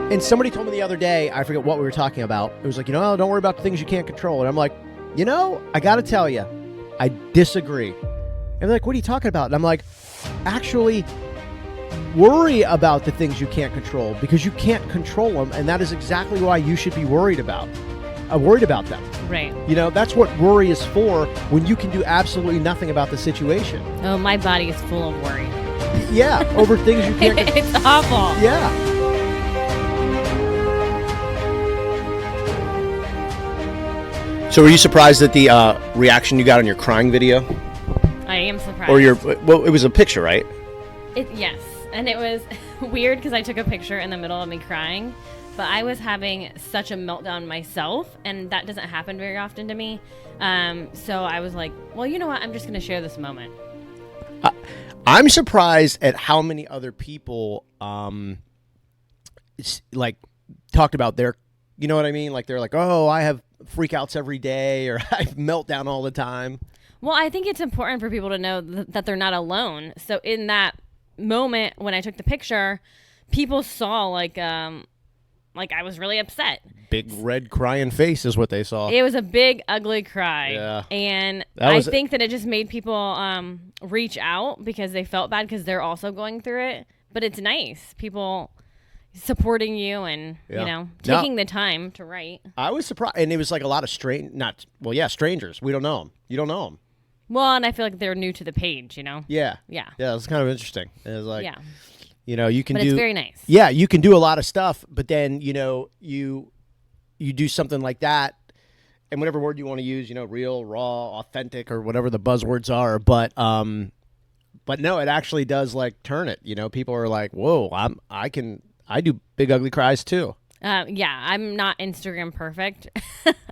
And somebody told me the other day, I forget what we were talking about. It was like, oh, don't worry about the things you can't control. And I'm like, I got to tell you, I disagree. And they're like, what are you talking about? And I'm like, actually, worry about the things you can't control because you can't control them. And that is exactly why you should be worried about them. Right. That's what worry is for when you can do absolutely nothing about the situation. Oh, my body is full of worry. Yeah, over things you can't control. It's awful. Yeah. So were you surprised at the reaction you got on your crying video? I am surprised. Or it was a picture, right? Yes, and it was weird because I took a picture in the middle of me crying, but I was having such a meltdown myself, and that doesn't happen very often to me. So I was like, well, you know what? I'm just going to share this moment. I'm surprised at how many other people talked about their, you know what I mean? Like they're like, oh, I have freakouts every day, or I melt down all the time. Well, I think it's important for people to know that they're not alone. So in that moment when I took the picture, people saw like I was really upset. Big red crying face is what they saw. It was a big ugly cry. Yeah. And I think that it just made people reach out because they felt bad because they're also going through it. But it's nice. People supporting you and, taking the time to write. I was surprised. And it was like a lot of strangers. We don't know them. You don't know them. Well, and I feel like they're new to the page, Yeah. Yeah. Yeah, it was kind of interesting. It was like, yeah. You can but do. It's very nice. Yeah, you can do a lot of stuff, but then, you do something like that, and whatever word you want to use, real, raw, authentic, or whatever the buzzwords are, but no, it actually does like turn it. People are like, whoa, I do big ugly cries too. Yeah, I'm not Instagram perfect.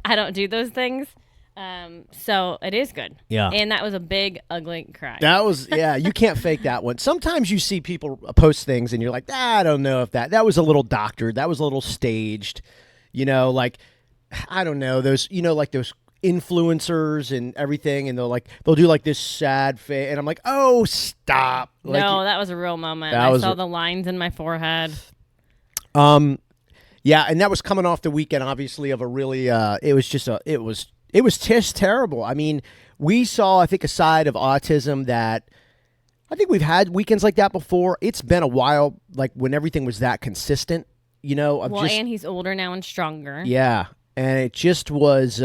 I don't do those things. So it is good. Yeah. And that was a big, ugly cry. That was, you can't fake that one. Sometimes you see people post things and you're like, I don't know if that was a little doctored. That was a little staged. Like, I don't know, those, like those influencers and everything. And they'll do like this sad face. And I'm like, oh, stop. Like, no, that was a real moment. I saw the lines in my forehead. Yeah. And that was coming off the weekend, obviously, of a really, it was just terrible. I mean, we saw, I think, a side of autism that I think we've had weekends like that before. It's been a while, like when everything was that consistent, and he's older now and stronger. Yeah. And it just was,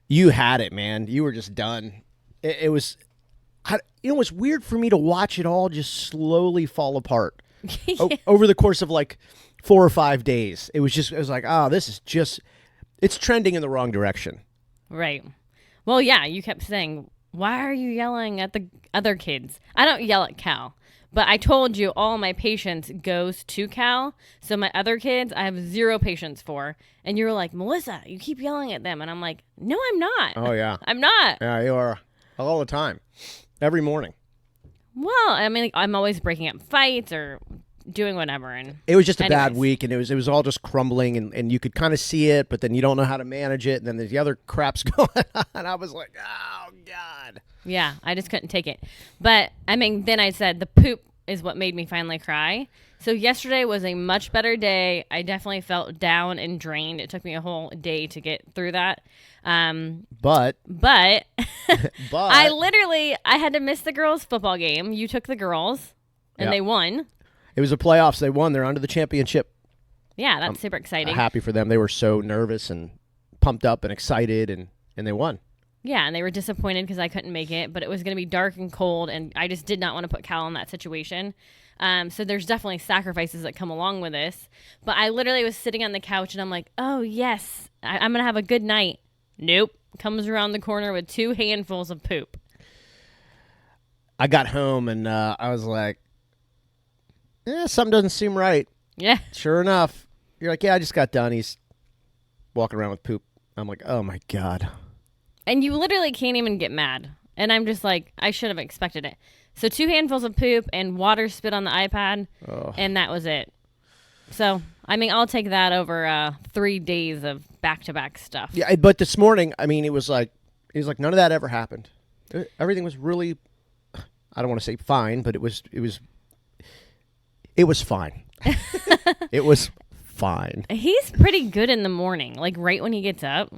you had it, man. You were just done. It was, it was weird for me to watch it all just slowly fall apart over the course of like 4 or 5 days. It was like, oh, this is just, it's trending in the wrong direction. Right. Well, yeah, you kept saying, why are you yelling at the other kids? I don't yell at Cal, but I told you all my patience goes to Cal. So my other kids, I have 0 patience for. And you were like, Melissa, you keep yelling at them. And I'm like, no, I'm not. Oh, yeah. I'm not. Yeah, you are all the time. Every morning. Well, I mean, I'm always breaking up fights or doing whatever. And it was just a bad week, and it was all just crumbling, and you could kind of see it, but then you don't know how to manage it, and then there's the other crap's going on. And I was like, oh God. Yeah, I just couldn't take it. But I mean, then I said the poop is what made me finally cry. So yesterday was a much better day. I definitely felt down and drained. It took me a whole day to get through that. But I had to miss the girls' football game. You took the girls, and they won. It was the playoffs. They won. They're onto the championship. Yeah, that's super exciting. I'm happy for them. They were so nervous and pumped up and excited, and they won. Yeah, and they were disappointed because I couldn't make it, but it was going to be dark and cold, and I just did not want to put Cal in that situation. So there's definitely sacrifices that come along with this. But I literally was sitting on the couch, and I'm like, oh, yes, I'm going to have a good night. Nope. Comes around the corner with 2 handfuls of poop. I got home, and I was like, something doesn't seem right. Yeah. Sure enough. You're like, yeah, I just got done. He's walking around with poop. I'm like, oh, my God. And you literally can't even get mad. And I'm just like, I should have expected it. So 2 handfuls of poop and water spit on the iPad, and that was it. So, I mean, I'll take that over 3 days of back-to-back stuff. Yeah, but this morning, I mean, it was like none of that ever happened. Everything was really, I don't want to say fine, but it was fine. It was fine. He's pretty good in the morning, like right when he gets up.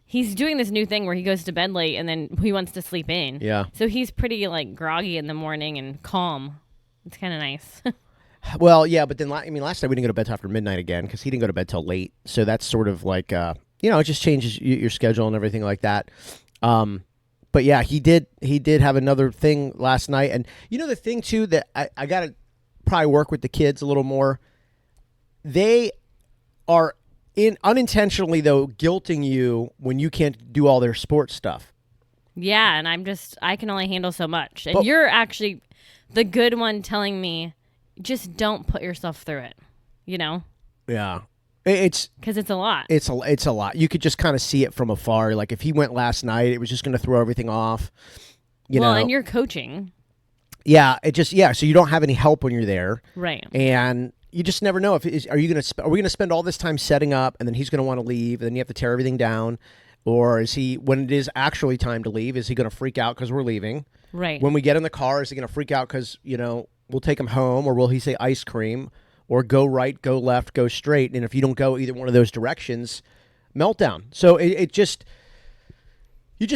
He's doing this new thing where he goes to bed late and then he wants to sleep in. Yeah. So he's pretty like groggy in the morning and calm. It's kind of nice. Well, yeah, but then last night we didn't go to bed till after midnight again because he didn't go to bed till late. So that's sort of like, it just changes your schedule and everything like that. But yeah, he did have another thing last night. And the thing too that I got to probably work with the kids a little more. They are unintentionally though guilting you when you can't do all their sports stuff. Yeah, and I can only handle so much. And you're actually the good one telling me just don't put yourself through it, Yeah. It's because it's a lot. It's a lot. You could just kind of see it from afar. Like if he went last night, it was just going to throw everything off. And you're coaching. Yeah, so you don't have any help when you're there. Right. And you just never know are we going to spend all this time setting up and then he's going to want to leave and then you have to tear everything down, or is he, when it is actually time to leave, is he going to freak out because we're leaving? Right. When we get in the car, is he going to freak out because we'll take him home, or will he say ice cream, or go right, go left, go straight, and if you don't go either one of those directions, meltdown. So you just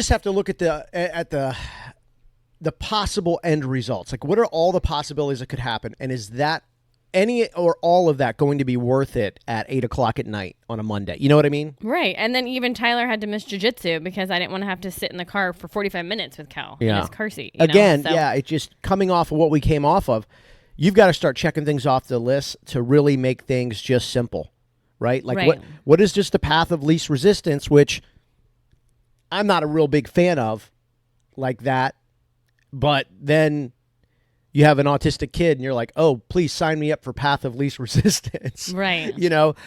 have to look at the possible end results. Like, what are all the possibilities that could happen, and is that any or all of that going to be worth it at 8:00 at night on a Monday? You know what I mean? Right. And then even Tyler had to miss jiu-jitsu because I didn't want to have to sit in the car for 45 minutes with Cal in his car seat. It's just coming off of what we came off of. You've got to start checking things off the list to really make things just simple, right? Like what is just the path of least resistance, which I'm not a real big fan of like that. But then you have an autistic kid and you're like, oh, please sign me up for path of least resistance. Right.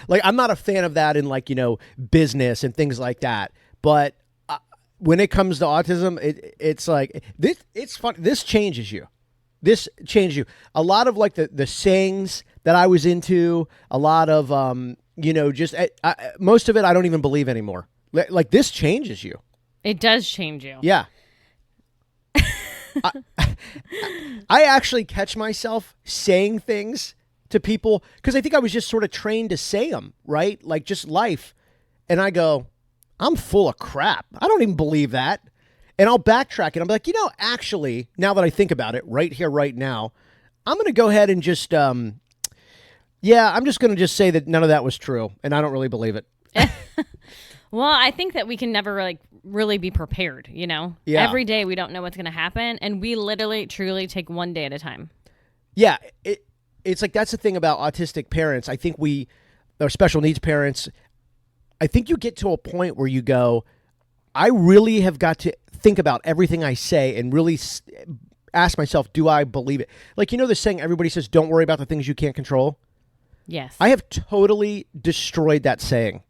Like I'm not a fan of that in like, business and things like that. But when it comes to autism, it's like, it's fun. This changes you. A lot of like the sayings that I was into, a lot of, most of it I don't even believe anymore. Like this changes you. It does change you. Yeah. I actually catch myself saying things to people because I think I was just sort of trained to say them, right? Like just life. And I go, I'm full of crap. I don't even believe that. And I'll backtrack and I'm like, actually, now that I think about it right here, right now, I'm going to go ahead and just, I'm just going to just say that none of that was true. And I don't really believe it. Well, I think that we can never really be prepared, Yeah. Every day we don't know what's going to happen. And we literally, truly take one day at a time. Yeah. It's like, that's the thing about autistic parents. I think or special needs parents, I think you get to a point where you go, I really have got to think about everything I say and really ask myself, do I believe it? Like, the saying, everybody says, don't worry about the things you can't control. Yes. I have totally destroyed that saying,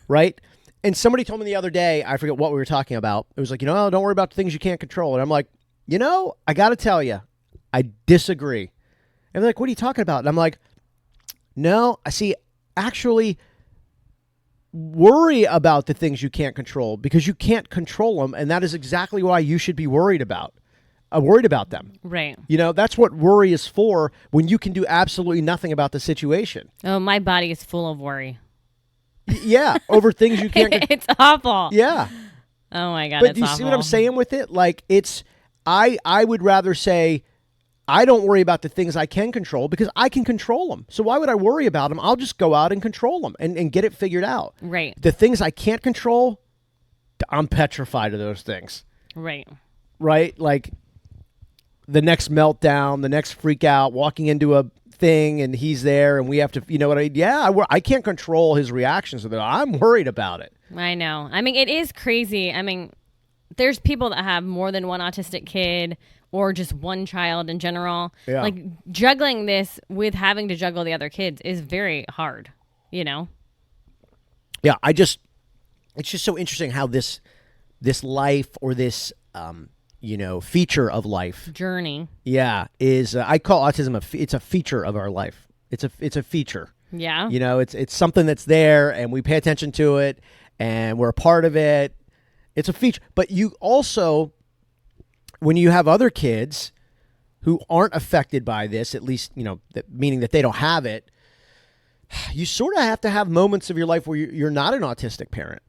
right? And somebody told me the other day, I forget what we were talking about. It was like, don't worry about the things you can't control. And I'm like, I got to tell you, I disagree. And they're like, what are you talking about? And I'm like, no, I see, actually worry about the things you can't control because you can't control them. And that is exactly why you should be worried about them. Right. That's what worry is for when you can do absolutely nothing about the situation. Oh, my body is full of worry. Yeah, over things you can't. It's awful. Yeah. Oh my God. But do you see what I'm saying with it? Like I would rather say I don't worry about the things I can control because I can control them. So why would I worry about them? I'll just go out and control them and get it figured out. Right. The things I can't control, I'm petrified of those things. Right. Right. Like the next meltdown, the next freak out, walking into a thing and he's there and we have to, I can't control his reactions to that. I'm worried about it. I know. I mean, it is crazy. I mean, there's people that have more than one autistic kid or just one child in general. Yeah. Like juggling this with having to juggle the other kids is very hard, Yeah, it's just so interesting how this life or this, feature of life journey. Yeah, is I call autism it's a feature of our life. It's a feature. Yeah. It's something that's there and we pay attention to it and we're a part of it. It's a feature. But you also, when you have other kids who aren't affected by this, at least, meaning that they don't have it, you sort of have to have moments of your life where you're not an autistic parent,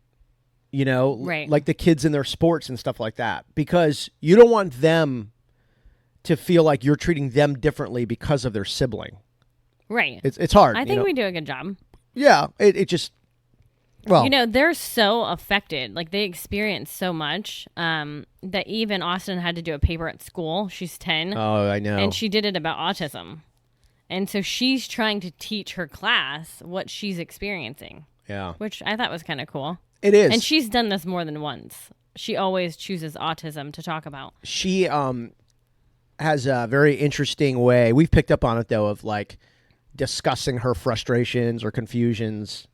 Right. like the kids in their sports and stuff like that, because you don't want them to feel like you're treating them differently because of their sibling. Right. It's hard. I think we do a good job. Yeah. It just, well. They're so affected. Like, they experience so much that even Austin had to do a paper at school. She's 10. Oh, I know. And she did it about autism. And so she's trying to teach her class what she's experiencing. Yeah. Which I thought was kind of cool. It is. And she's done this more than once. She always chooses autism to talk about. She has a very interesting way. We've picked up on it, though, of like discussing her frustrations or confusions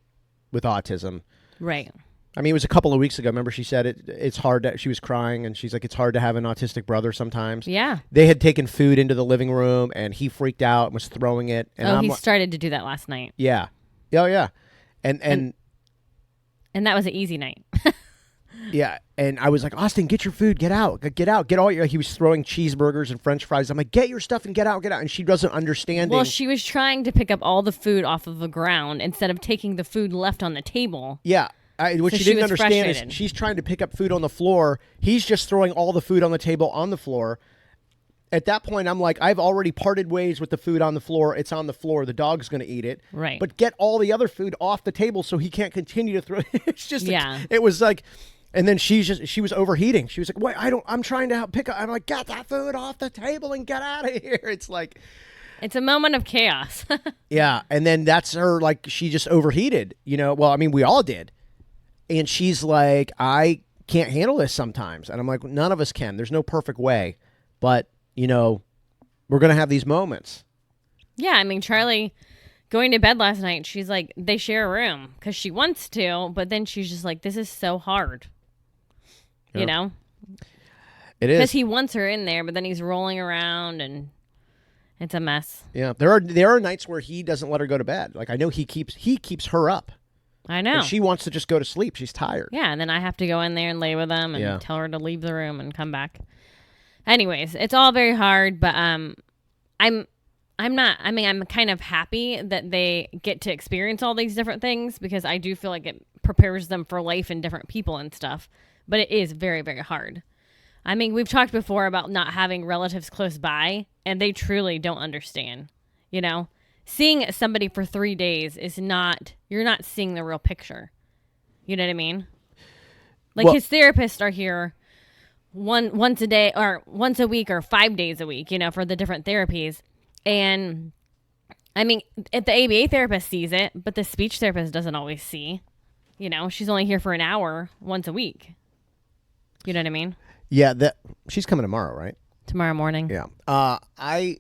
with autism. Right. I mean, it was a couple of weeks ago. Remember, she said it's hard. She was crying, and she's like, it's hard to have an autistic brother sometimes. Yeah. They had taken food into the living room, and he freaked out and was throwing it. And he started to do that last night. Yeah. Oh, yeah. And that was an easy night. yeah. And I was like, Austin, get your food. Get out. Get all your... He was throwing cheeseburgers and French fries. I'm like, get your stuff and get out. And she doesn't understand. Well, she was trying to pick up all the food off of the ground instead of taking the food left on the table. Yeah. What So she she didn't was understand is frustrated. she's trying to pick up food on the floor. He's just throwing all the food on the table on the floor. At that point, I'm like, I've already parted ways with the food on the floor. It's on the floor. The dog's going to eat it. Right. But get all the other food off the table so he can't continue to throw. It's just, Yeah. It was like, and then she was overheating. She was like, wait, I'm trying to pick up. I'm like, get that food off the table and get out of here. It's like. It's a moment of chaos. Yeah. And then that's her, like, she just overheated, Well, I mean, we all did. And she's like, I can't handle this sometimes. And I'm like, none of us can. There's no perfect way. But, we're going to have these moments. Yeah, I mean, Charlie going to bed last night, she's like, they share a room because she wants to, but then she's just like, this is so hard. Yeah. It Because is. he wants her in there, but then he's rolling around and it's a mess. Yeah. There are nights where he doesn't let her go to bed. Like, I know he keeps her up. I know. And she wants to just go to sleep. She's tired. Yeah, and then I have to go in there and lay with them and tell her to leave the room and come back. Anyways, it's all very hard, but I'm kind of happy that they get to experience all these different things because I do feel like it prepares them for life and different people and stuff. But it is very, very hard. I mean, we've talked before about not having relatives close by, and they truly don't understand. Seeing somebody for 3 days you're not seeing the real picture. You know what I mean? Like, his therapists are here once a day or once a week or 5 days a week, for the different therapies. And I mean, if the ABA therapist sees it, but the speech therapist doesn't always see. She's only here for an hour once a week. You know what I mean? Yeah, she's coming tomorrow, right? Tomorrow morning. Yeah. I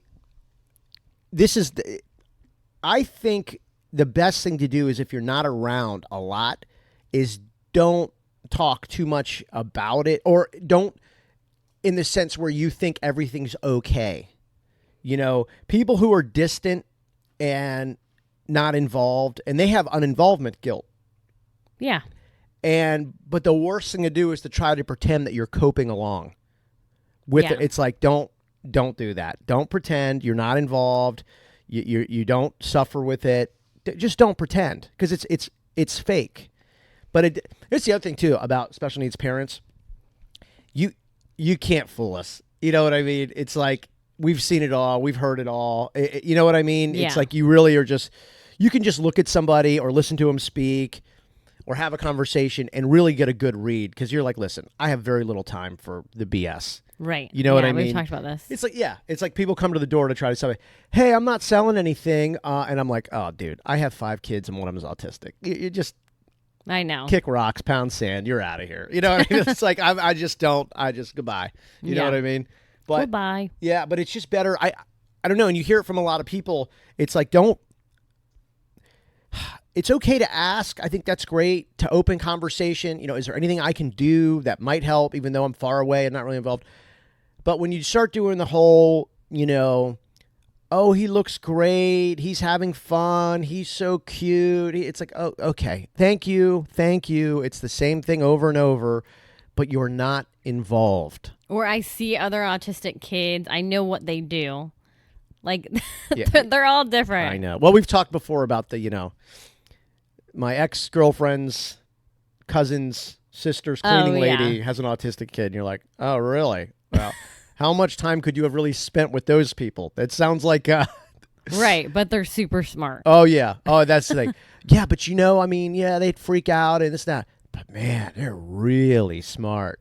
think the best thing to do is if you're not around a lot is don't talk too much about it, or don't in the sense where you think everything's okay. People who are distant and not involved, and they have uninvolvement guilt. Yeah. But the worst thing to do is to try to pretend that you're coping along with it. It's like, don't do that. Don't pretend you're not involved. You don't suffer with it. Just don't pretend, because it's fake. But it's the other thing too about special needs parents. You can't fool us. You know what I mean? It's like, we've seen it all. We've heard it all. You know what I mean? Yeah. It's like you really are you can just look at somebody or listen to them speak or have a conversation and really get a good read, because you're like, listen, I have very little time for the BS. Right. You know what I mean? We've talked about this. It's like people come to the door to try to sell me, hey, I'm not selling anything. And I'm like, oh, dude, I have 5 kids and one of them is autistic. You just I know. kick rocks, pound sand, you're out of here. You know what I mean? It's like, I just goodbye. You know what I mean? But goodbye. Yeah, but it's just better. I don't know. And you hear it from a lot of people. It's like, it's okay to ask. I think that's great, to open conversation. Is there anything I can do that might help, even though I'm far away and not really involved? But when you start doing the whole, oh, he looks great, he's having fun, he's so cute. It's like, oh, okay, thank you. It's the same thing over and over, but you're not involved. Or I see other autistic kids. I know what they do. Like, Yeah. they're all different. I know. Well, we've talked before about my ex-girlfriend's cousin's sister's cleaning lady has an autistic kid. And you're like, oh, really? Well, how much time could you have really spent with those people? That sounds like... Right, but they're super smart. Oh, yeah. Oh, that's the thing. Yeah, but they'd freak out and this and that. But man, they're really smart.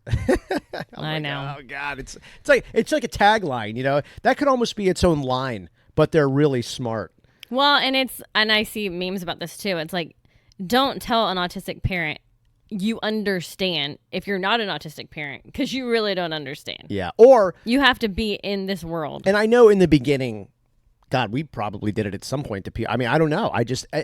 I know. Oh God, it's like a tagline, That could almost be its own line, but they're really smart. Well, and I see memes about this too. It's like, don't tell an autistic parent you understand if you're not an autistic parent, because you really don't understand. Yeah. Or you have to be in this world. And I know in the beginning, God, we probably did it at some point to people. I mean, I don't know.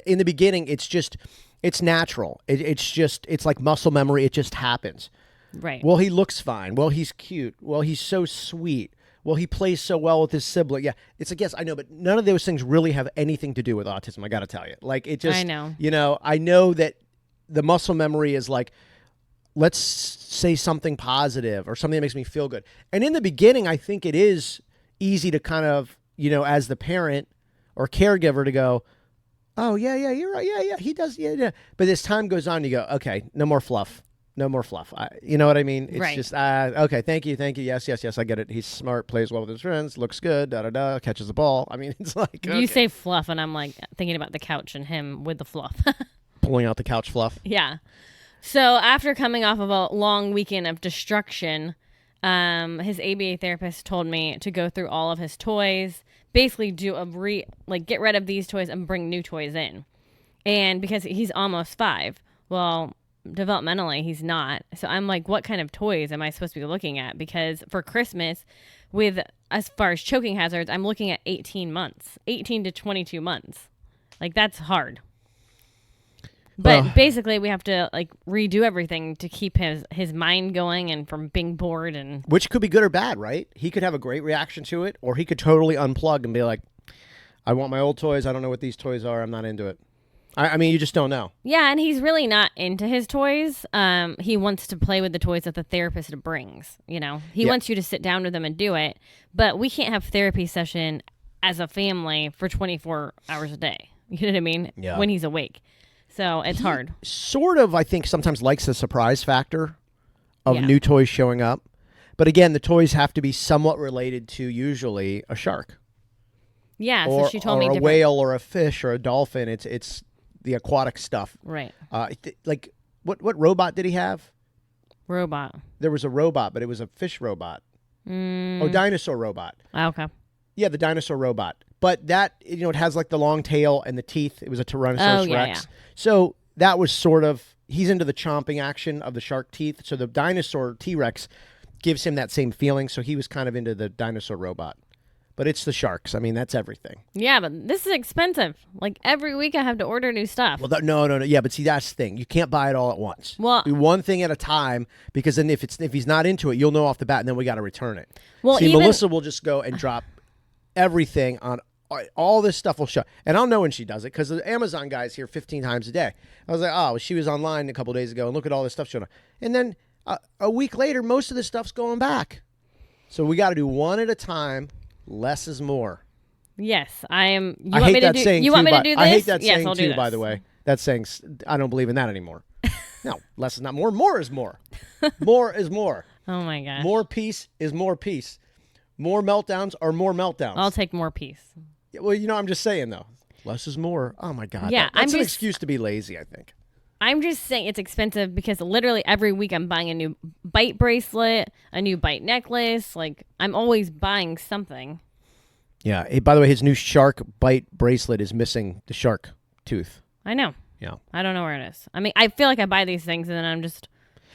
In the beginning, it's natural. It's like muscle memory. It just happens. Right. Well, he looks fine. Well, he's cute. Well, he's so sweet. Well, he plays so well with his sibling. Yeah, it's a guess. I know, but none of those things really have anything to do with autism. I got to tell you. Like, it just, I know. I know that the muscle memory is like, let's say something positive or something that makes me feel good. And in the beginning, I think it is easy to kind of, as the parent or caregiver to go, oh, yeah, you're right. Yeah, he does. Yeah. But as time goes on, you go, okay, no more fluff. No more fluff. You know what I mean? It's right. Just, okay, thank you. Yes, I get it. He's smart, plays well with his friends, looks good, catches the ball. I mean, it's like, okay. You say fluff, and I'm like thinking about the couch and him with the fluff. Pulling out the couch fluff. Yeah. So after coming off of a long weekend of destruction, his ABA therapist told me to go through all of his toys, basically do get rid of these toys and bring new toys in. And because he's almost 5, well, developmentally he's not. So I'm like, what kind of toys am I supposed to be looking at? Because for Christmas, as far as choking hazards, I'm looking at 18 to 22 months. Like, that's hard. But basically, we have to redo everything to keep his mind going and from being bored. And which could be good or bad, right? He could have a great reaction to it, or he could totally unplug and be like, I want my old toys. I don't know what these toys are. I'm not into it. I mean, you just don't know. Yeah, and he's really not into his toys. He wants to play with the toys that the therapist brings. He wants you to sit down with them and do it. But we can't have therapy session as a family for 24 hours a day. You know what I mean? Yeah. When he's awake. So it's hard. Sort of, I think, sometimes likes the surprise factor of new toys showing up. But again, the toys have to be somewhat related to usually a shark. Yeah, so she told me a whale or a fish or a dolphin. It's the aquatic stuff. Right. What robot did he have? Robot. There was a robot, but it was a fish robot. Oh, dinosaur robot. Okay. Yeah, the dinosaur robot. But that, it has like the long tail and the teeth. It was a Tyrannosaurus Rex. Yeah. So that was sort of, he's into the chomping action of the shark teeth. So the dinosaur T-Rex gives him that same feeling. So he was kind of into the dinosaur robot. But it's the sharks. I mean, that's everything. Yeah, but this is expensive. Like, every week I have to order new stuff. Well, no. Yeah, but see, that's the thing. You can't buy it all at once. Well, do one thing at a time, because then if he's not into it, you'll know off the bat, and then we got to return it. Well, see, Melissa will just go and drop everything on all this stuff will show. And I'll know when she does it, because the Amazon guy's here 15 times a day. I was like, oh, she was online a couple days ago, and look at all this stuff showing up. And then a week later, most of this stuff's going back. So we got to do one at a time. Less is more. Yes, I am. I hate that saying. You want me to do this? I hate that yes, saying I'll too. Do this. By the way, that saying, I don't believe in that anymore. No, less is not more. More is more. More is more. Oh my gosh. More peace is more peace. More meltdowns are more meltdowns. I'll take more peace. Yeah, well, I'm just saying though. Less is more. Oh my God. Yeah, that's an excuse to be lazy, I think. I'm just saying it's expensive because literally every week I'm buying a new bite bracelet, a new bite necklace. Like, I'm always buying something. Yeah. Hey, by the way, his new shark bite bracelet is missing the shark tooth. I know. Yeah. I don't know where it is. I mean, I feel like I buy these things and then I'm just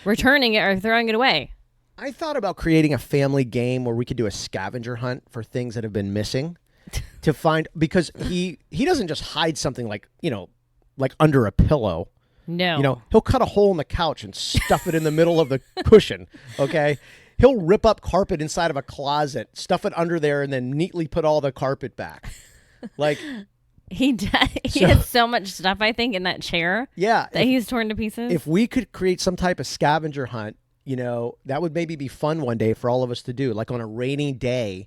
returning it or throwing it away. I thought about creating a family game where we could do a scavenger hunt for things that have been missing to find, because he doesn't just hide something like under a pillow. No. He'll cut a hole in the couch and stuff it in the middle of the cushion. Okay. He'll rip up carpet inside of a closet, stuff it under there, and then neatly put all the carpet back. Like, he does. He has so much stuff, I think, in that chair. Yeah. That he's torn to pieces. If we could create some type of scavenger hunt, that would maybe be fun one day for all of us to do. Like on a rainy day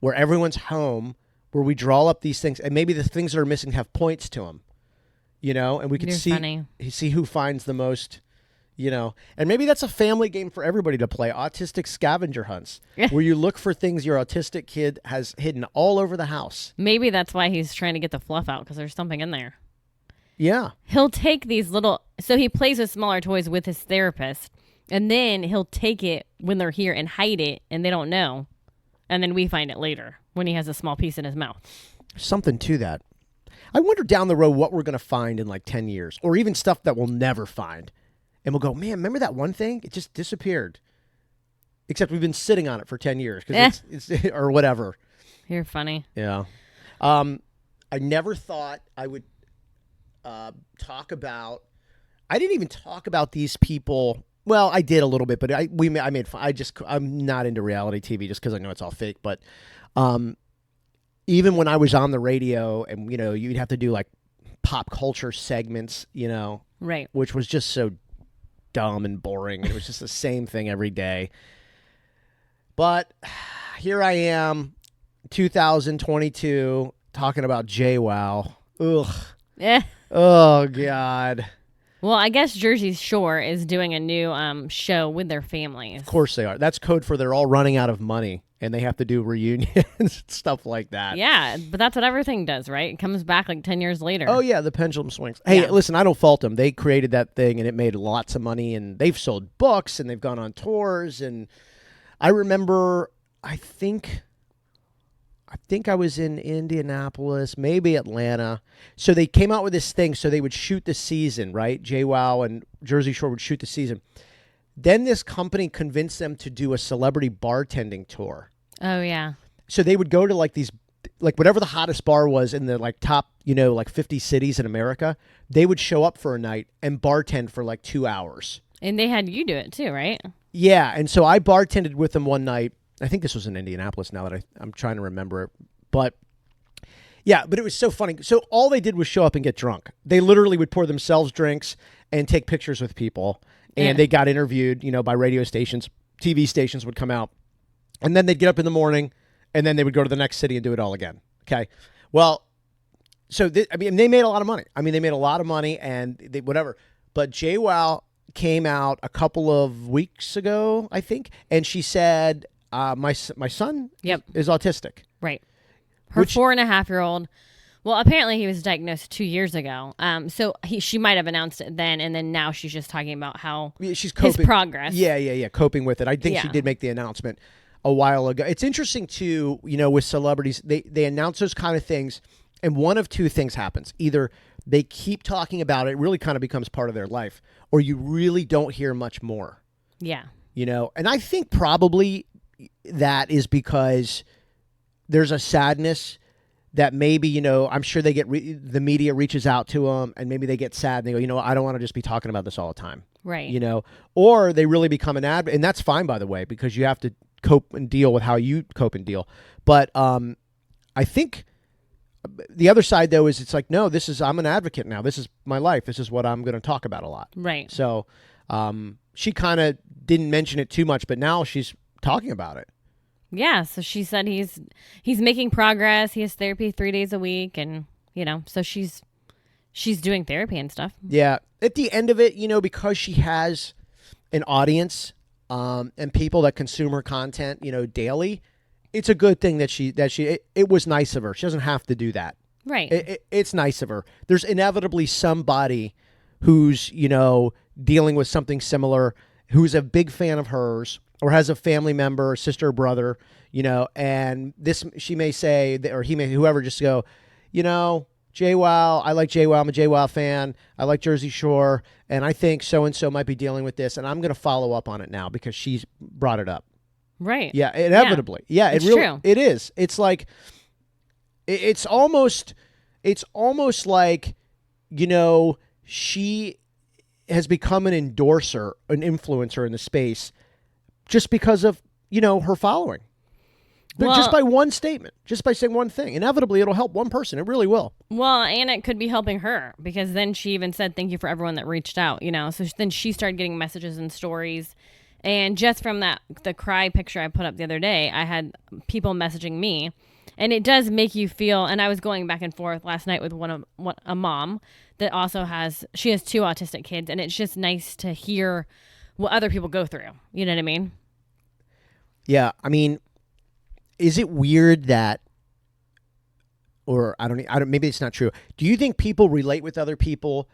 where everyone's home, where we draw up these things, and maybe the things that are missing have points to them, and we could see who finds the most, and maybe that's a family game for everybody to play, Autistic Scavenger Hunts, where you look for things your autistic kid has hidden all over the house. Maybe that's why he's trying to get the fluff out, because there's something in there. Yeah. He'll take these so he plays with smaller toys with his therapist, and then he'll take it when they're here and hide it, and they don't know. And then we find it later when he has a small piece in his mouth. Something to that. I wonder down the road what we're going to find in like 10 years, or even stuff that we'll never find. And we'll go, man, remember that one thing? It just disappeared. Except we've been sitting on it for 10 years because it's or whatever. You're funny. Yeah. I never thought I would talk about. I didn't even talk about these people. Well, I did a little bit, but I made fun. I'm not into reality TV just because I know it's all fake. But even when I was on the radio, and you'd have to do like pop culture segments, right, which was just so dumb and boring. It was just the same thing every day. But here I am, 2022, talking about JWoww. Ugh. Oh God. Well, I guess Jersey Shore is doing a new show with their families. Of course they are. That's code for they're all running out of money and they have to do reunions, stuff like that. Yeah, but that's what everything does, right? It comes back like 10 years later. Oh, yeah, the pendulum swings. Hey, listen, I don't fault them. They created that thing and it made lots of money, and they've sold books and they've gone on tours. And I remember, I think I was in Indianapolis, maybe Atlanta. So they came out with this thing so they would shoot the season, right? JWoww and Jersey Shore would shoot the season. Then this company convinced them to do a celebrity bartending tour. Oh, yeah. So they would go to like these, like whatever the hottest bar was in the like top, like 50 cities in America. They would show up for a night and bartend for like 2 hours. And they had you do it too, right? Yeah. And so I bartended with them one night. I think this was in Indianapolis now that I'm trying to remember it. But yeah, but it was so funny. So all they did was show up and get drunk. They literally would pour themselves drinks and take pictures with people. And they got interviewed, by radio stations. TV stations would come out. And then they'd get up in the morning and then they would go to the next city and do it all again. Okay. Well, so they made a lot of money. They made a lot of money and whatever. But JWoww came out a couple of weeks ago, I think. And she said, my son is autistic. Right. Her 4.5-year-old. Well, apparently he was diagnosed 2 years ago. So she might have announced it then, and then now she's just talking about how she's coping. His progress. Yeah, coping with it. I think she did make the announcement a while ago. It's interesting too, with celebrities, they announce those kind of things, and one of two things happens: either they keep talking about it, really kind of becomes part of their life, or you really don't hear much more. Yeah. And I think probably that is because there's a sadness that maybe, I'm sure they get the media reaches out to them and maybe they get sad and they go, I don't want to just be talking about this all the time. Right. Or they really become an advocate. And that's fine, by the way, because you have to cope and deal with how you cope and deal. But I think the other side, though, is it's like, no, I'm an advocate now. This is my life. This is what I'm going to talk about a lot. Right. So she kind of didn't mention it too much, but now she's talking about it. Yeah, so she said he's making progress. He has therapy 3 days a week, and so she's doing therapy and stuff. Yeah, at the end of it, because she has an audience and people that consume her content, daily, it's a good thing that it was nice of her. She doesn't have to do that. Right. It's nice of her. There's inevitably somebody who's dealing with something similar, who's a big fan of hers, or has a family member, sister or brother, and she may say, or he may, whoever, just go, JWoww, I like JWoww, I'm a JWoww fan, I like Jersey Shore, and I think so-and-so might be dealing with this, and I'm going to follow up on it now because she's brought it up. Right. Yeah, inevitably. Yeah, it's true. It is. It's like, it's almost like, she has become an endorser, an influencer in the space, just because of, her following. But just by one statement, just by saying one thing, inevitably it'll help one person. It really will. Well, and it could be helping her, because then she even said, thank you for everyone that reached out, So then she started getting messages and stories. And just from the cry picture I put up the other day, I had people messaging me And it does make you feel, and I was going back and forth last night with a mom that also has 2 autistic kids, and it's just nice to hear what other people go through. You know what I mean? Yeah. I mean, is it weird that, or I don't, maybe it's not true. Do you think people relate with other people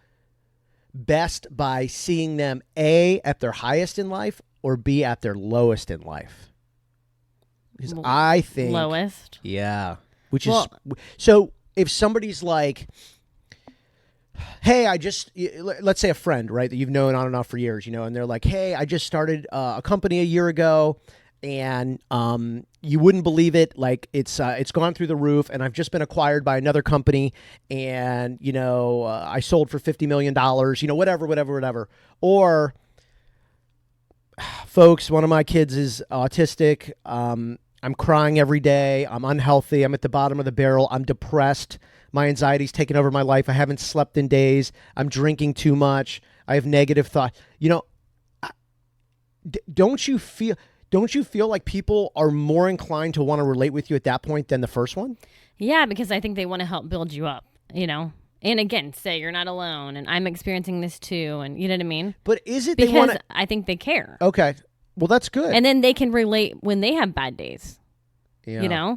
best by seeing them A, at their highest in life, or B, at their lowest in life? Because I think lowest. Yeah. Which is, so if somebody's like, hey, let's say a friend, right, that you've known on and off for years, and they're like, hey, I just started a company a year ago, and you wouldn't believe it, like it's gone through the roof, and I've just been acquired by another company, and I sold for $50 million, whatever. Or, folks, one of my kids is autistic. I'm crying every day. I'm unhealthy. I'm at the bottom of the barrel. I'm depressed. My anxiety's taken over my life. I haven't slept in days. I'm drinking too much. I have negative thoughts. Don't you feel like people are more inclined to want to relate with you at that point than the first one? Yeah, because I think they want to help build you up, And again, say you're not alone, and I'm experiencing this too, and you know what I mean? But is it because I think they care. Okay. Well, that's good. And then they can relate when they have bad days. Yeah.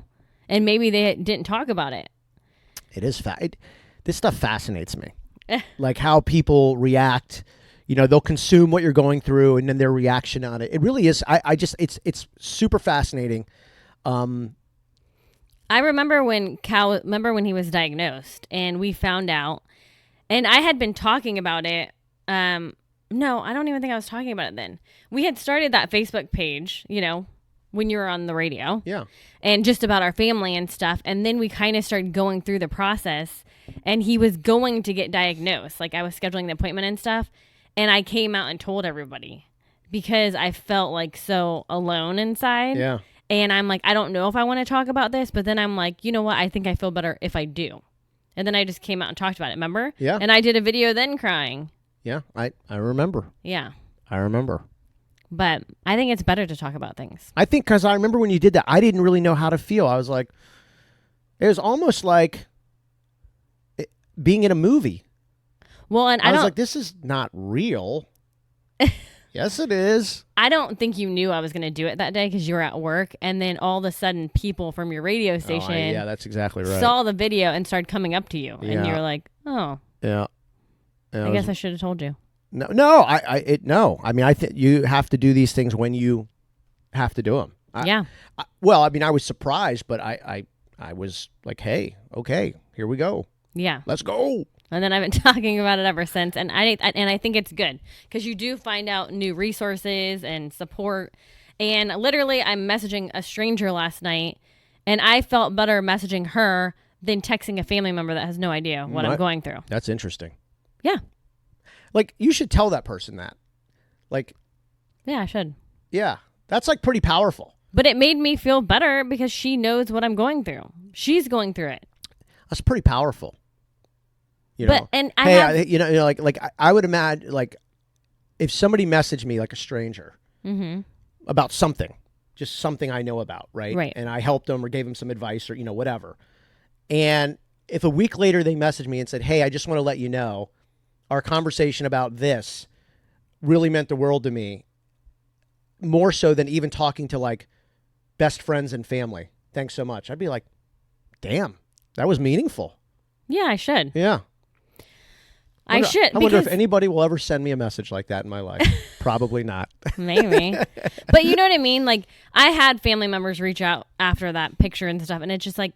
And maybe they didn't talk about it. It is this stuff fascinates me. Like how people react. They'll consume what you're going through and then their reaction on it. It really is. It's super fascinating. I remember when he was diagnosed and we found out, and I had been talking about it. No, I don't even think I was talking about it then. We had started that Facebook page, when you were on the radio. Yeah. And just about our family and stuff. And then we kind of started going through the process, and he was going to get diagnosed. Like I was scheduling the appointment and stuff. And I came out and told everybody because I felt like so alone inside. Yeah. And I'm like, I don't know if I want to talk about this, but then I'm like, you know what? I think I feel better if I do. And then I just came out and talked about it, remember? Yeah. And I did a video then crying. Yeah, I remember. Yeah. I remember. But I think it's better to talk about things. I think because I remember when you did that, I didn't really know how to feel. I was like, it was almost like being in a movie. Well, and I was like, this is not real. Yes, it is. I don't think you knew I was going to do it that day because you were at work. And then all of a sudden, people from your radio station yeah, that's exactly right. saw the video and started coming up to you. And you're like, oh. Yeah. I guess I should have told you. No. I mean, I think you have to do these things when you have to do them. Yeah. I was surprised, but I was like, hey, okay, here we go. Yeah. Let's go. And then I've been talking about it ever since, and I think it's good because you do find out new resources and support. And literally, I'm messaging a stranger last night, and I felt better messaging her than texting a family member that has no idea what I'm going through. That's interesting. Yeah. Like, you should tell that person that. Like. Yeah, I should. Yeah. That's like pretty powerful. But it made me feel better because she knows what I'm going through. She's going through it. That's pretty powerful. But I would imagine, like, if somebody messaged me, like a stranger, about something, just something I know about, right? And I helped them or gave them some advice or whatever. And if a week later they messaged me and said, "Hey, I just want to let you know, our conversation about this really meant the world to me, more so than even talking to like best friends and family. Thanks so much." I'd be like, "Damn, that was meaningful." Yeah, I should. Yeah. I wonder if anybody will ever send me a message like that in my life. Probably not. Maybe. But you know what I mean? Like, I had family members reach out after that picture and stuff, and it's just like,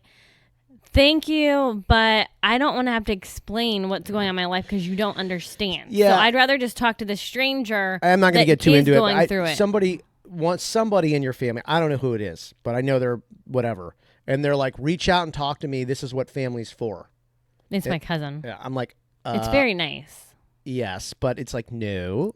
thank you, but I don't want to have to explain what's going on in my life because you don't understand. Yeah. So I'd rather just talk to this stranger. I'm not going to get too into it. Through it. Somebody wants somebody in your family. I don't know who it is, but I know they're whatever. And they're like, reach out and talk to me. This is what family's for. It's my cousin. Yeah, I'm like, it's very nice. Yes, but it's like, no,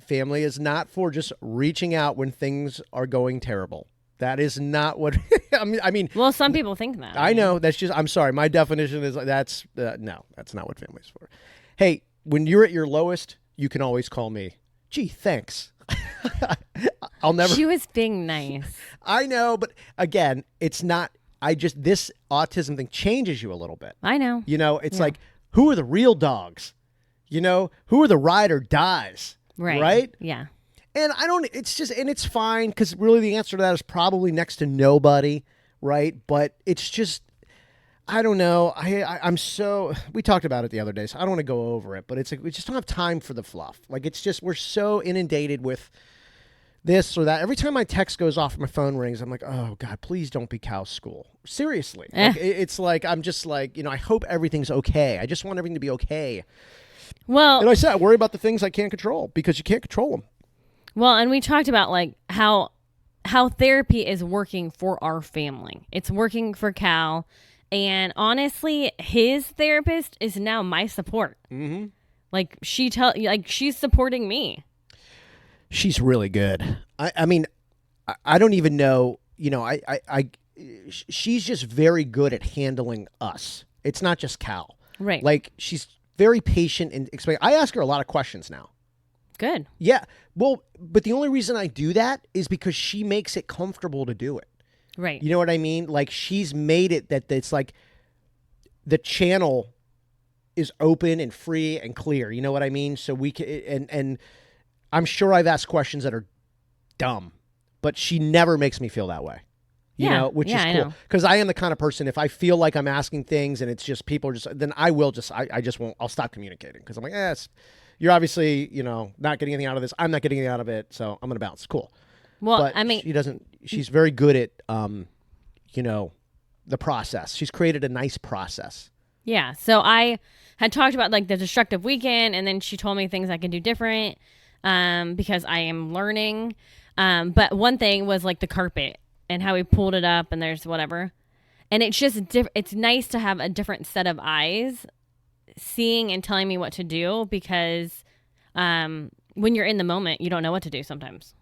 family is not for just reaching out when things are going terrible. That is not what I mean. Well, some people think that. I know. That's just, I'm sorry. My definition is that's no, that's not what family's for. Hey, when you're at your lowest, you can always call me. Gee, thanks. I'll never. She was being nice. I know, but again, it's not this autism thing changes you a little bit. I know. It's like, who are the real dogs? Who are the ride or dies? Right? Yeah. And it's fine, because really the answer to that is probably next to nobody, right? But it's just, I don't know. We talked about it the other day, so I don't want to go over it, but it's like, we just don't have time for the fluff. Like, it's just, we're so inundated with this or that. Every time my text goes off, my phone rings, I'm like, oh God, please don't be cow school. Seriously. Like, it's like, I'm just like, I hope everything's okay. I just want everything to be okay. Well, and I said, I worry about the things I can't control, because you can't control them. Well, and we talked about like how therapy is working for our family. It's working for Cal, and honestly, his therapist is now my support. Mm-hmm. Like she's supporting me. She's really good. I mean, I don't even know. She's just very good at handling us. It's not just Cal, right? Like, she's very patient and explain. I ask her a lot of questions now. Good. Yeah. Well, but the only reason I do that is because she makes it comfortable to do it. Right. You know what I mean? Like, she's made it that it's like the channel is open and free and clear. You know what I mean? So we can, and I'm sure I've asked questions that are dumb, but she never makes me feel that way. Which is cool. Because I am the kind of person, if I feel like I'm asking things and it's just people are just, then I will just, I just won't, I'll stop communicating, because I'm like, you're obviously, not getting anything out of this. I'm not getting anything out of it, so I'm going to bounce. Cool. Well, but I mean, she's very good at, the process. She's created a nice process. Yeah. So I had talked about like the destructive weekend, and then she told me things I can do different because I am learning. But one thing was like the carpet and how we pulled it up, and there's whatever. And it's just, it's nice to have a different set of eyes seeing and telling me what to do, because when you're in the moment, you don't know what to do sometimes.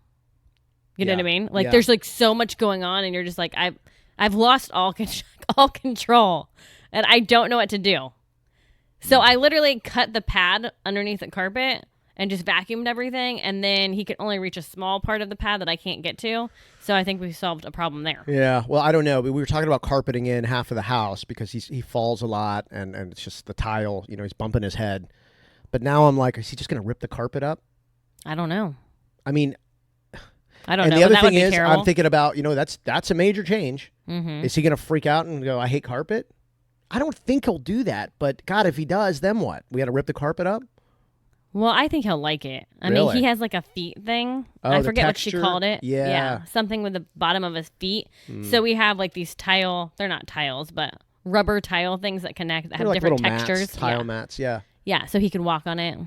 You know what I mean? Like, there's like so much going on, and you're just like, I've lost all control, and I don't know what to do. So I literally cut the pad underneath the carpet and just vacuumed everything, and then he could only reach a small part of the pad that I can't get to. So I think we solved a problem there. Yeah, well, I don't know. We were talking about carpeting in half of the house because he falls a lot, and it's just the tile, he's bumping his head. But now I'm like, is he just going to rip the carpet up? I don't know. I mean, I don't know. And the other thing is, terrible. I'm thinking about, that's a major change. Mm-hmm. Is he going to freak out and go, I hate carpet? I don't think he'll do that. But God, if he does, then what? We got to rip the carpet up? Well, I think he'll like it. I mean, he has like a feet thing. I forget what she called it. Yeah. Something with the bottom of his feet. So we have like these they're not tiles, but rubber tile things that connect, that have like different little textures. Mats, tile mats, yeah. Yeah, so he can walk on it.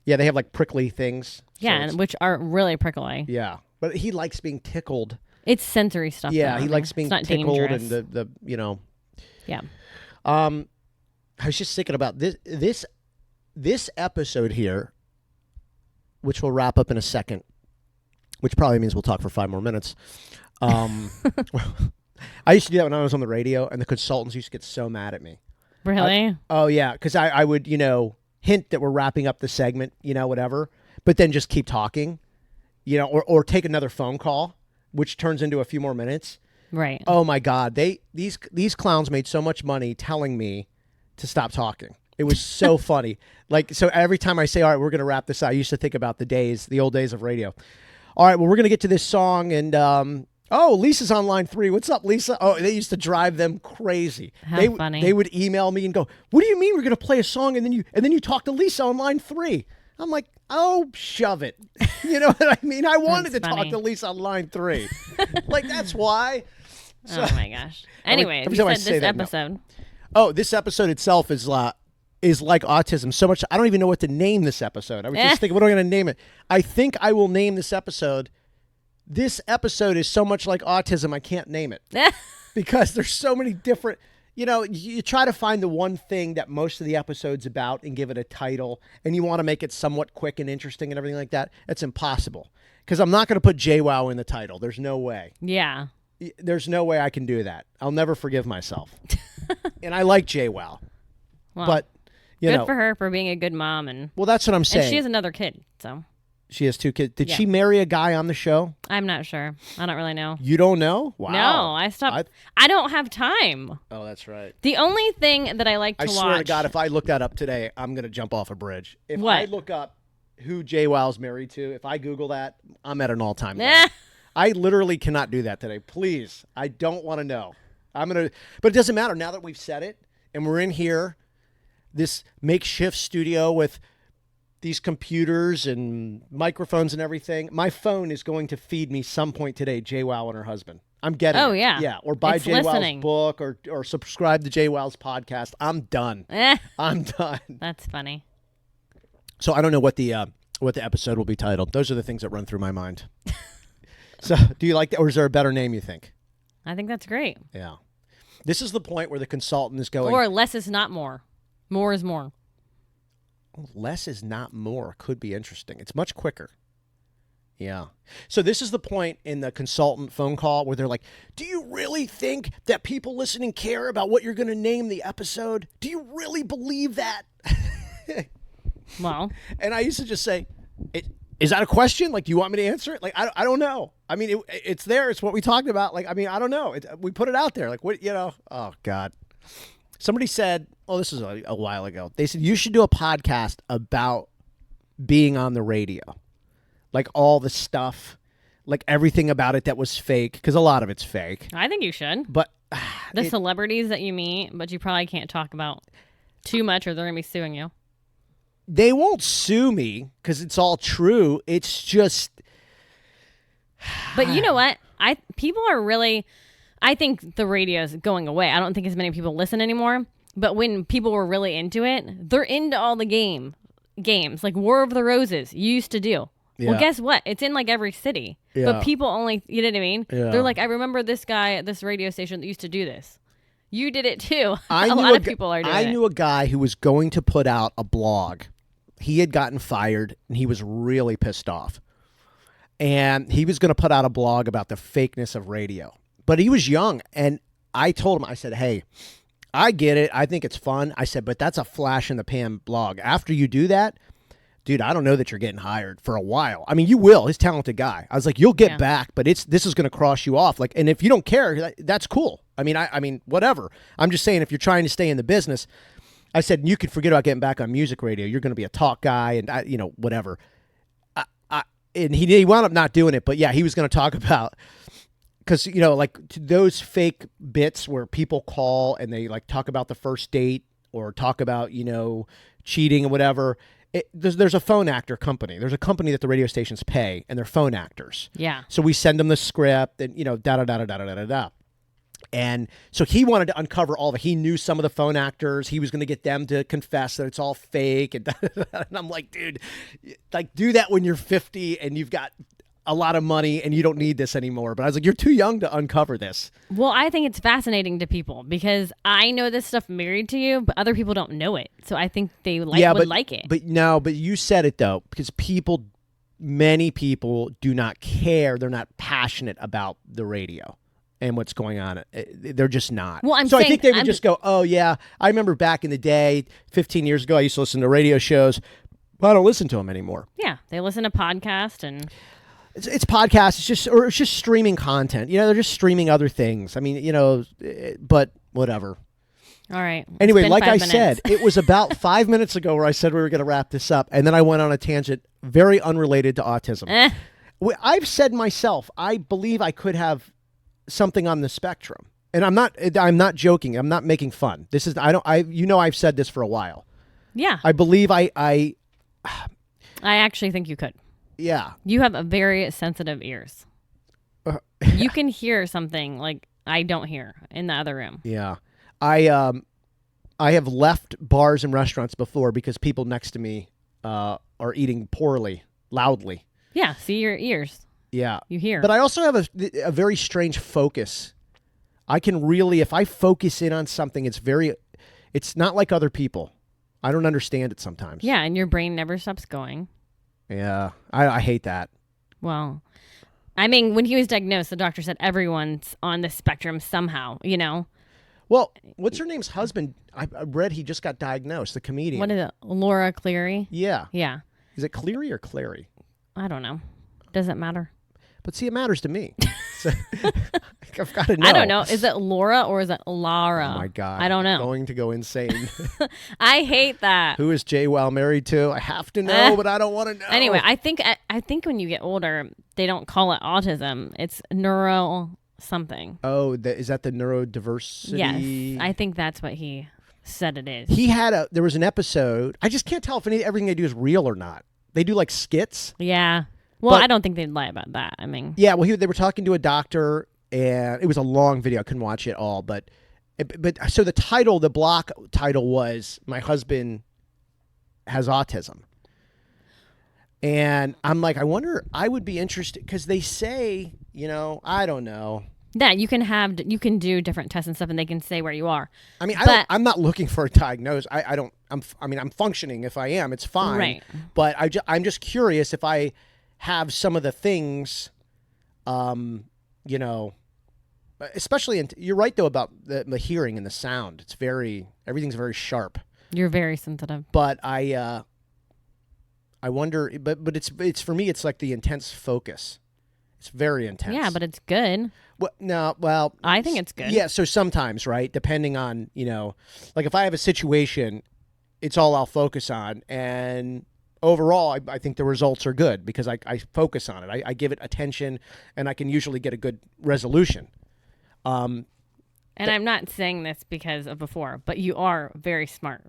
Yeah, they have like prickly things. Yeah, which are really prickly. Yeah, but he likes being tickled. It's sensory stuff. Yeah, he likes being tickled dangerous. and the Yeah. I was just thinking about this episode here, which we'll wrap up in a second, which probably means we'll talk for 5 more minutes. I used to do that when I was on the radio, and the consultants used to get so mad at me. Really? Oh, yeah, because I would, hint that we're wrapping up the segment, whatever, but then just keep talking, or take another phone call, which turns into a few more minutes. Right. Oh, my God. These clowns made so much money telling me to stop talking. It was so funny. Like, so every time I say, all right, we're going to wrap this out, I used to think about the old days of radio. All right, well, we're going to get to this song, and Lisa's on line 3. What's up, Lisa? Oh, they used to drive them crazy. How funny. They would email me and go, what do you mean we're going to play a song and then you talk to Lisa on line 3? I'm like, oh, shove it. You know what I mean? I wanted to talk to Lisa on line 3. Like, that's why. So, oh, my gosh. Anyway, you said this episode. No. Oh, this episode itself is like Autism so much. I don't even know what to name this episode. I was just thinking, what am I going to name it? I think I will name this episode, this episode is so much like Autism, I can't name it. Because there's so many different, you try to find the one thing that most of the episode's about and give it a title, and you want to make it somewhat quick and interesting and everything like that. It's impossible. Because I'm not going to put JWoww in the title. There's no way. Yeah. There's no way I can do that. I'll never forgive myself. And I like JWoww. Well, but, good for her for being a good mom. Well, that's what I'm saying. And she has another kid, so. She has 2 kids. Did Yeah. she marry a guy on the show? I'm not sure. I don't really know. You don't know? Wow. No, I stopped. I don't have time. Oh, that's right. The only thing that I like to I watch. swear to God, if I look that up today, I'm going to jump off a bridge. If What? I look up who JWoww's married to, if I Google that, I'm at an all-time low. Eh. I literally cannot do that today. Please. I don't want to know. But it doesn't matter now that we've said it and we're in here, this makeshift studio with these computers and microphones and everything. My phone is going to feed me some point today JWoww and her husband. I'm getting Oh, it. yeah. Yeah. Or buy It's JWoww's listening. book or subscribe to JWoww's podcast. I'm done. I'm done. That's funny. So I don't know what the episode will be titled. Those are the things that run through my mind. So do you like that, or is there a better name you think? I think that's great. Yeah. This is the point where the consultant is going, Or less is not more. More is more. less is not more. Could be interesting. It's much quicker. Yeah. So this is the point in the consultant phone call where they're like, do you really think that people listening care about what you're going to name the episode? Do you really believe that? Well. And I used to just say, is that a question? Like, do you want me to answer it? Like, I don't know. I mean, it's there. It's what we talked about. Like, I mean, I don't know. We put it out there. Like, what, oh, God. Somebody said, this is a while ago. They said, you should do a podcast about being on the radio. Like, all the stuff, like everything about it that was fake, because a lot of it's fake. I think you should. But the celebrities that you meet, but you probably can't talk about too much or they're going to be suing you. They won't sue me because it's all true. It's just. But you know what? People are really. I think the radio is going away. I don't think as many people listen anymore. But when people were really into it, they're into all the games like War of the Roses you used to do. Yeah. Well, guess what? It's in like every city. Yeah. But people only, you know what I mean? Yeah. They're like, I remember this guy at this radio station that used to do this. You did it too. A lot of people are doing it. I knew a guy who was going to put out a blog. He had gotten fired and he was really pissed off. And he was going to put out a blog about the fakeness of radio. But he was young. And I told him, I said, hey, I get it. I think it's fun. I said, but that's a flash in the pan blog. After you do that, dude, I don't know that you're getting hired for a while. I mean, you will. He's a talented guy. I was like, you'll get back, but this is going to cross you off. Like, and if you don't care, that's cool. I mean, whatever. I'm just saying, if you're trying to stay in the business, I said you could forget about getting back on music radio. You're going to be a talk guy, and whatever. And he wound up not doing it, but yeah, he was going to talk about. Because, like those fake bits where people call and they like talk about the first date or talk about, cheating or whatever. There's a phone actor company. There's a company that the radio stations pay, and they're phone actors. Yeah. So we send them the script and, da-da-da-da-da-da-da-da. And so he wanted to uncover all of it. He knew some of the phone actors. He was going to get them to confess that it's all fake. And I'm like, dude, like do that when you're 50 and you've got a lot of money and you don't need this anymore. But I was like, you're too young to uncover this. Well, I think it's fascinating to people because I know this stuff married to you, but other people don't know it. So I think they would like it. But you said it though, because many people do not care. They're not passionate about the radio and what's going on. They're just not. Well, I think they would just go, oh yeah, I remember back in the day, 15 years ago, I used to listen to radio shows. But I don't listen to them anymore. Yeah. They listen to podcasts and... It's podcasts. It's just streaming content. They're just streaming other things. I mean, but whatever. All right. Anyway, like I said, it was about 5 minutes ago where I said we were going to wrap this up, and then I went on a tangent very unrelated to autism. I've said myself, I believe I could have something on the spectrum, and I'm not joking. I'm not making fun. This is I've said this for a while. Yeah. I believe I actually think you could. Yeah. You have a very sensitive ears. You can hear something like I don't hear in the other room. Yeah. I have left bars and restaurants before because people next to me are eating poorly, loudly. Yeah. See your ears. Yeah. You hear. But I also have a very strange focus. I can really, if I focus in on something, it's not like other people. I don't understand it sometimes. Yeah. And your brain never stops going. Yeah, I hate that. Well, I mean, when he was diagnosed, the doctor said everyone's on the spectrum somehow, Well, what's her name's husband? I read he just got diagnosed, the comedian. What is it? Laura Cleary? Yeah. Yeah. Is it Cleary or Clary? I don't know. Doesn't matter. But see, it matters to me. So, I've got to know. I don't know. Is it Laura or is it Lara? Oh my God. I don't know. I'm going to go insane. I hate that. Who is Jay Well married to? I have to know, but I don't want to know. Anyway, I think when you get older, they don't call it autism. It's neuro something. Oh, is that the neurodiversity? Yes. I think that's what he said it is. There was an episode. I just can't tell if everything they do is real or not. They do like skits. Yeah. Well, I don't think they'd lie about that. I mean, yeah. Well, they were talking to a doctor, and it was a long video. I couldn't watch it all, but so the block title was "My Husband Has Autism," and I'm like, I wonder. I would be interested because they say, I don't know. Yeah, you can do different tests and stuff, and they can say where you are. I mean, I'm not looking for a diagnosis. I'm functioning. If I am, it's fine. Right. But I'm just curious if I have some of the things, especially you're right though about the hearing and the sound. Everything's very sharp. You're very sensitive. But I wonder, but it's for me, it's like the intense focus. It's very intense. Yeah, but it's good. Well, I think it's good. Yeah, so sometimes, right, depending on, like if I have a situation, it's all I'll focus on, and overall, I think the results are good because I focus on it. I give it attention, and I can usually get a good resolution. And I'm not saying this because of before, but you are very smart.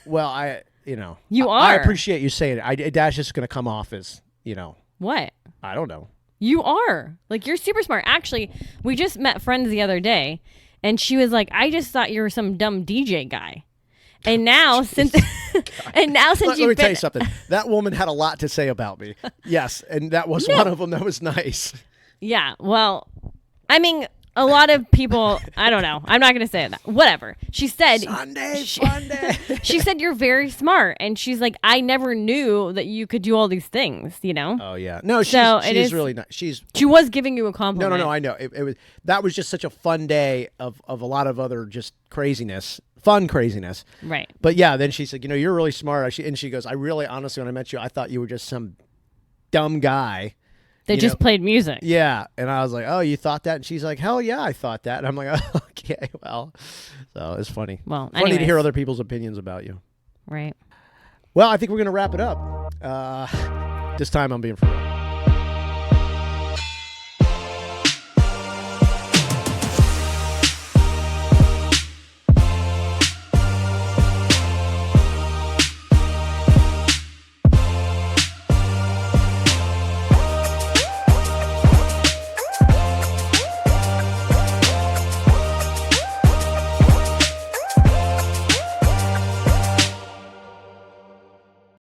Well, you are. I appreciate you saying it. That's just going to come off as, What? I don't know. You are. Like, you're super smart. Actually, we just met friends the other day, and she was like, I just thought you were some dumb DJ guy. And now, since let me tell you something. That woman had a lot to say about me. Yes, and that was one of them that was nice. Yeah, well, I mean, a lot of people, I don't know. I'm not going to say that. Whatever. She said... Sunday. She said you're very smart. And she's like, I never knew that you could do all these things, Oh, yeah. No, she's really nice. She was giving you a compliment. No, I know. That was just such a fun day of a lot of other just craziness. Fun craziness. Right. But yeah, then she said, you're really smart. And she goes, I really, honestly, when I met you, I thought you were just some dumb guy. They just played music. Yeah. And I was like, oh, you thought that? And she's like, hell yeah, I thought that. And I'm like, oh, okay, well. So it's funny. Well, funny to hear other people's opinions about you. Right. Well, I think we're going to wrap it up. This time I'm being for real.